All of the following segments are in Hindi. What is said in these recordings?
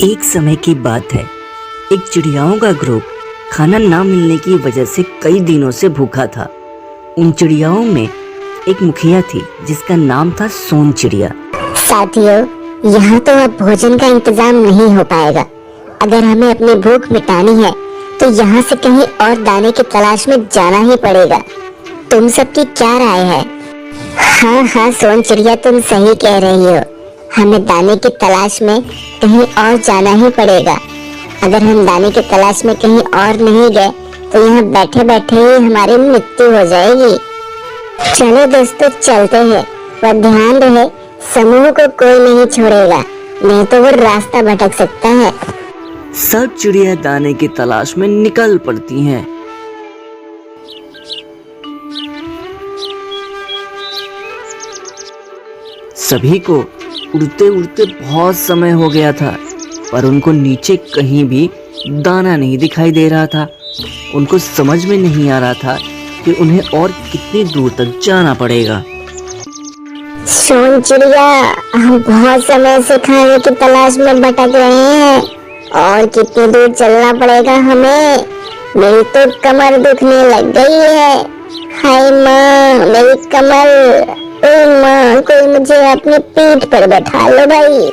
एक समय की बात है। एक चिड़ियाओं का ग्रुप खाना ना मिलने की वजह से कई दिनों से भूखा था। उन चिड़ियाओं में एक मुखिया थी जिसका नाम था सोन चिड़िया। साथियों, यहाँ तो अब भोजन का इंतजाम नहीं हो पाएगा। अगर हमें अपनी भूख मिटानी है तो यहाँ से कहीं और दाने की तलाश में जाना ही पड़ेगा। तुम सबकी क्या राय है? हाँ सोन चिड़िया, तुम सही कह रही हो। हमें दाने की तलाश में कहीं और जाना ही पड़ेगा। अगर हम दाने की तलाश में कहीं और नहीं गए तो यहाँ बैठे बैठे ही हमारी मृत्यु हो जाएगी। चलो दोस्तों, चलते हैं, पर ध्यान रहे समूह को कोई नहीं छोड़ेगा, नहीं तो वो रास्ता भटक सकता है। सब चिड़िया दाने की तलाश में निकल पड़ती हैं। सभी को उड़ते उड़ते बहुत समय हो गया था, पर उनको नीचे कहीं भी दाना नहीं दिखाई दे रहा था। उनको समझ में नहीं आ रहा था कि उन्हें और कितनी दूर तक जाना पड़ेगा। सोन चिड़िया, हम बहुत समय से खाने की तलाश में भटक रहे हैं। और कितनी दूर चलना पड़ेगा हमें? मेरी तो कमर दुखने लग गई है। हाय माँ, मेरी कमर। ओ माँ, कोई मुझे अपनी पीठ पर बैठा लो भाई।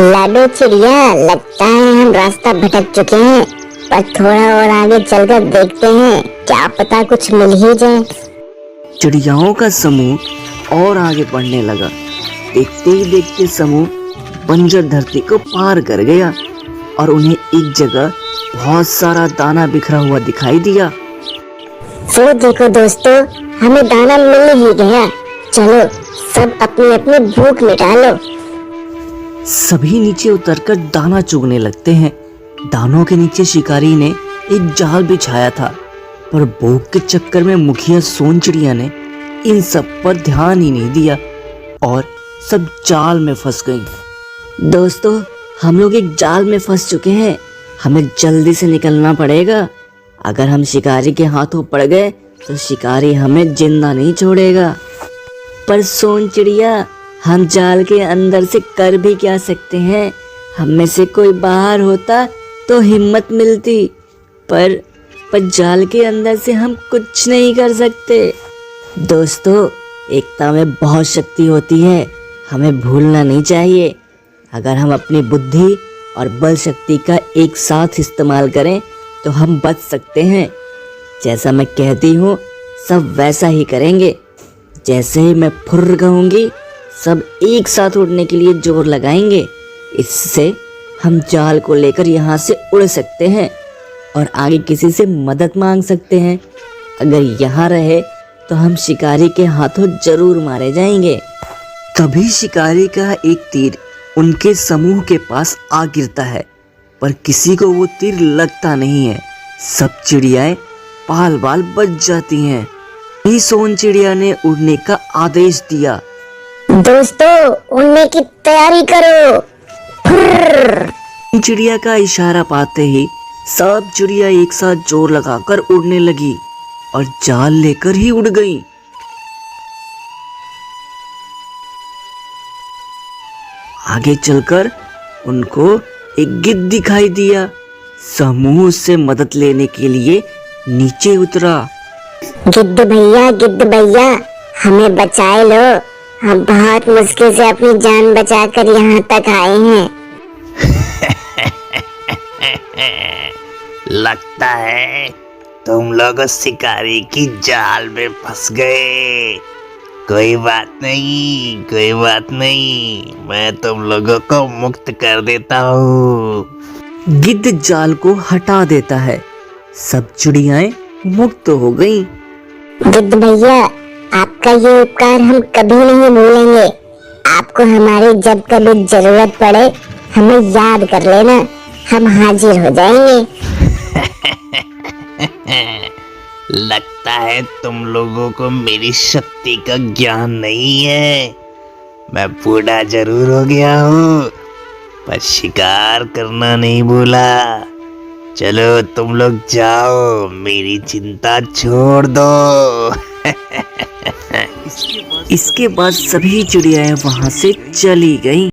लाडो चिड़िया, लगता है हम रास्ता भटक चुके हैं, पर थोड़ा और आगे चलकर देखते हैं, क्या पता कुछ मिल ही जाए। चिड़ियाओं का समूह और आगे बढ़ने लगा। देखते ही देखते समूह बंजर धरती को पार कर गया और उन्हें एक जगह बहुत सारा दाना बिखरा हुआ दिखाई दिया। वो देखो दोस्तों, हमें दाना मिल ही गया। चलो सब अपनी अपनी भूख मिटा लो। सभी नीचे उतरकर दाना चुगने लगते हैं। दानों के नीचे शिकारी ने एक जाल बिछाया था, पर भूख के चक्कर में मुखिया सोन चिड़िया ने इन सब पर ध्यान ही नहीं दिया और सब जाल में फंस गई। दोस्तों, हम लोग एक जाल में फंस चुके हैं, हमें जल्दी से निकलना पड़ेगा। अगर हम शिकारी के हाथों पड़ गए तो शिकारी हमें जिंदा नहीं छोड़ेगा। पर सोन चिड़िया, हम जाल के अंदर से कर भी क्या सकते हैं? हम में से कोई बाहर होता तो हिम्मत मिलती, पर जाल के अंदर से हम कुछ नहीं कर सकते। दोस्तों, एकता में बहुत शक्ति होती है, हमें भूलना नहीं चाहिए। अगर हम अपनी बुद्धि और बल शक्ति का एक साथ इस्तेमाल करें तो हम बच सकते हैं। जैसा मैं कहती हूँ सब वैसा ही करेंगे। जैसे ही मैं फुर्र कहूँगी, सब एक साथ उड़ने के लिए जोर लगाएंगे। इससे हम जाल को लेकर यहाँ से उड़ सकते हैं और आगे किसी से मदद मांग सकते हैं। अगर यहाँ रहे तो हम शिकारी के हाथों जरूर मारे जाएंगे। कभी शिकारी का एक तीर उनके समूह के पास आ गिरता है, पर किसी को वो तीर लगता नहीं है। सब चिड़ियाएं बाल बाल बच जाती हैं। ही सोन चिड़िया ने उड़ने का आदेश दिया। दोस्तों, उड़ने की तैयारी करो। चिड़िया का इशारा पाते ही सब चिड़िया एक साथ जोर लगाकर उड़ने लगी और जाल लेकर ही उड़ गई। आगे चलकर उनको एक गिद्ध दिखाई दिया। समूह से मदद लेने के लिए नीचे उतरा। गिद्ध भैया, हमें बचाए लो। हम बहुत मुश्किल से अपनी जान बचाकर यहाँ तक आए हैं। लगता है तुम लोग शिकारी की जाल में फंस गए। कोई बात नहीं, मैं तुम लोगों को मुक्त कर देता हूँ। गिद्ध जाल को हटा देता है। सब चिड़ियाएं मुक्त हो गईं। गिद्ध भैया, आपका ये उपकार हम कभी नहीं भूलेंगे। आपको हमारी जब कभी जरूरत पड़े हमें याद कर लेना, हम हाजिर हो जाएंगे। लगता है तुम लोगों को मेरी शक्ति का ज्ञान नहीं है। मैं बूढ़ा जरूर हो गया हूँ, पर शिकार करना नहीं भूला। चलो तुम लोग जाओ, मेरी चिंता छोड़ दो। इसके बाद सभी चिड़ियाएं वहां से चली गईं।